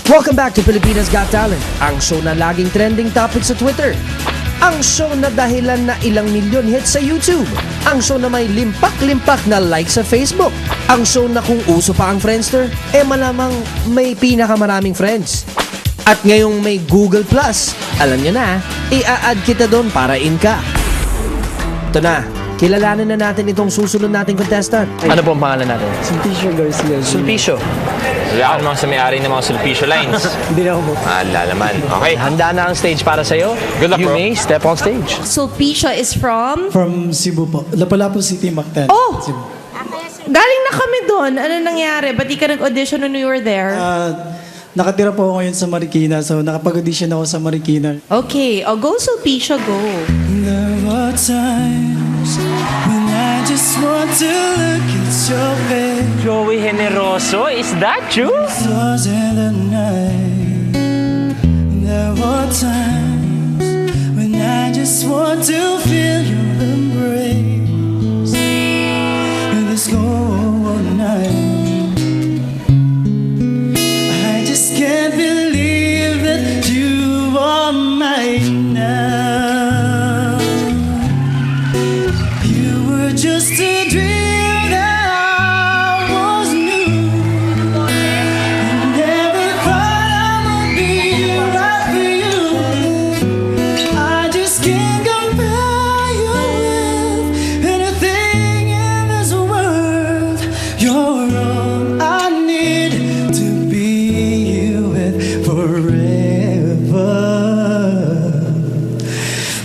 Welcome back to Pilipinas Got Talent, ang show na laging trending topic sa Twitter. Ang show na dahilan na ilang milyon hits sa YouTube. Ang show na may limpak-limpak na like sa Facebook. Ang show na kung uso pa ang Friendster, malamang may pinakamaraming friends. At ngayong may Google Plus, alam nyo na, i-add kita doon para in ka. Ito na, kilalanin na natin itong susunod nating contestant. Ano po ang pangalan natin? Sulpicio Garcia. Sulpicio. Wala ka namang sa may-ari ng mga Sulpicio lines. Hindi na ako. Lalaman. Okay, handa na ang stage para sa'yo. Good luck, You bro. may step on stage. Sulpicio is from? From Cebu po. Lapu-Lapu City, Mactan. Oh! Cebu. Galing na kami doon. Ano nangyari? Ba't di ka nag-audition when you were there? Nakatira po ako ngayon sa Marikina, so nakapag-audition ako sa Marikina. Okay. Oh, go Sulpicio, go. There were times when I just want to look at your face. Joey Generoso, is that true? Stars in the night. There were times when I just want to feel your embrace. And this cold night. I just can't believe that you are mine now. You were just a dream that I was new. Never thought I would be right for you. I just can't compare you with anything in this world. You're all I need to be with forever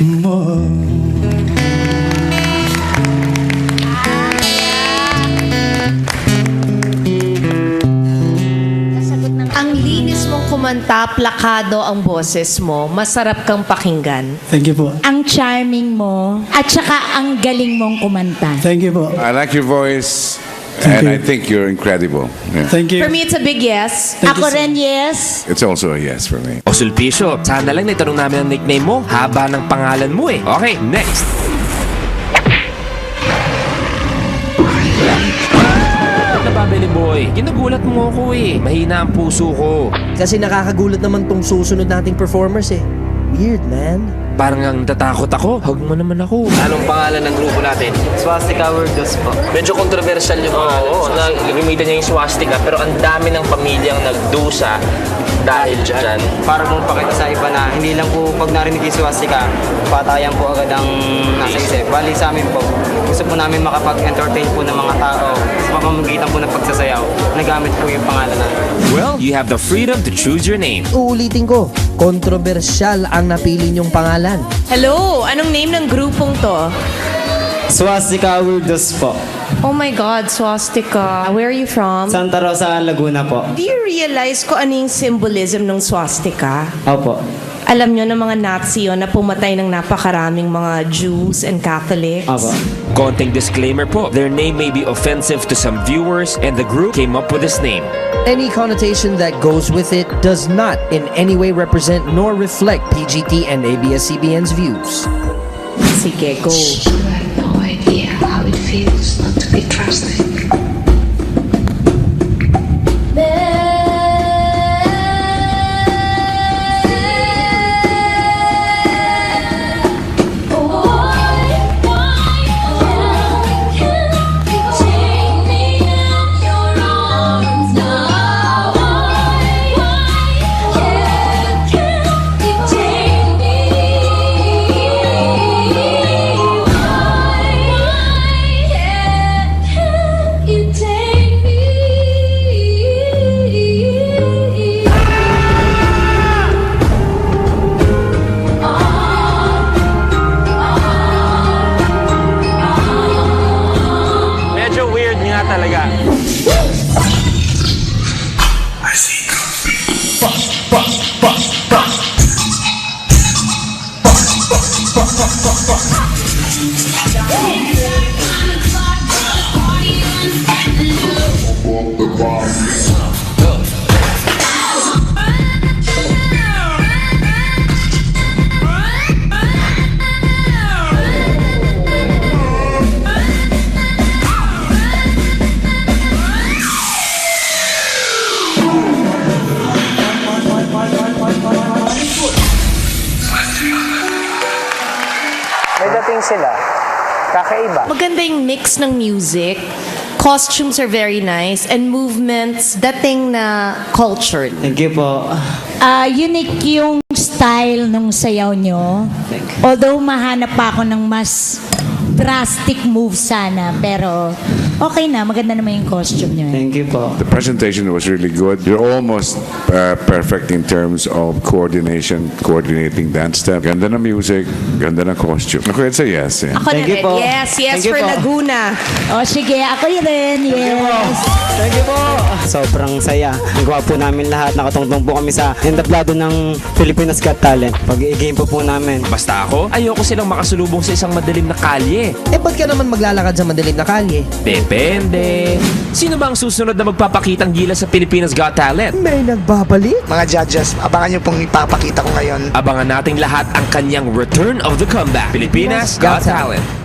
more. Ang linis mong kumanta, plakado ang boses mo, masarap kang pakinggan. Thank you po. Ang charming mo at saka ang galing mong kumanta. Thank you po. I like your voice, Thank and you. I think you're incredible. Yeah. Thank you. For me, it's a big yes. Thank Ako you, sir. rin, yes. It's also a yes for me. O Sulpicio, sana lang naitanong namin ang nickname mo, haba ng pangalan mo eh. Okay, next. Napabili boy, ginugulat mo ako eh. Mahina ang puso ko. Kasi nakakagulat naman tong susunod nating performers eh. Weird, man. Parang ang tatakot ako. Hug mo naman ako. Anong pangalan ng grupo natin? Swastika Workers po. Medyo controversial yung mga gamitan niya yung swastika, pero ang dami ng pamilyang nagdusa dahil dyan. Para mong pakita sa iba na hindi lang po pag narinig yung swastika, patayan po agad ang nasa isip. Bali sa amin po, gusto po namin makapag-entertain po ng mga tao sa pamamagitan po ng pagsasayaw. Nagamit po yung pangalan namin. Well, you have the freedom to choose your name. Uulitin ko, kontrobersyal ang napili niyong pangalan. Hello, anong name ng grupong to? Swastika Workers po. Oh my God, swastika. Where are you from? Santa Rosa, Laguna po. Do you realize kung ano yung symbolism ng swastika? Opo. Alam nyo ng mga Nazi yun na pumatay ng napakaraming mga Jews and Catholics? Opo. Konting disclaimer po, their name may be offensive to some viewers and the group came up with this name. Any connotation that goes with it does not in any way represent nor reflect PGT and ABS-CBN's views. Sige, go. You have no idea how it feels not to be trusted. Medyo weird nga talaga. sila. Kakaiba. Maganda yung mix ng music. Costumes are very nice. And movements, dating na cultured. Thank you po. Unique yung style nung sayaw nyo. Although mahanap pa ako ng mas drastic move sana. Pero okay na, maganda naman yung costume nyo. Thank you po. The presentation was really good. You're almost perfect in terms of coordinating dance step. Ganda na music, ganda na costume. Ako, it's a yes. Yeah. Ako na Thank you rin. po. Yes, Thank you for po. Laguna. O sige, ako yun rin. Yes. Thank you po. Sobrang saya. Ang gawa po namin lahat. Nakatungtong po kami sa entablado ng Pilipinas Got Talent. Pag-i-game po namin. Basta ako, ayoko silang makasulubong sa isang madilim na kalye. Eh, ba't ka naman maglalakad sa madilim na kalye? Depende. Sino ba ang susunod na magpapakitang gilas sa Pilipinas Got Talent? May nagbabalik? Mga judges, abangan nyo pong ipapakita ko ngayon. Abangan nating lahat ang kanyang Return of the Comeback. Pilipinas Got Talent.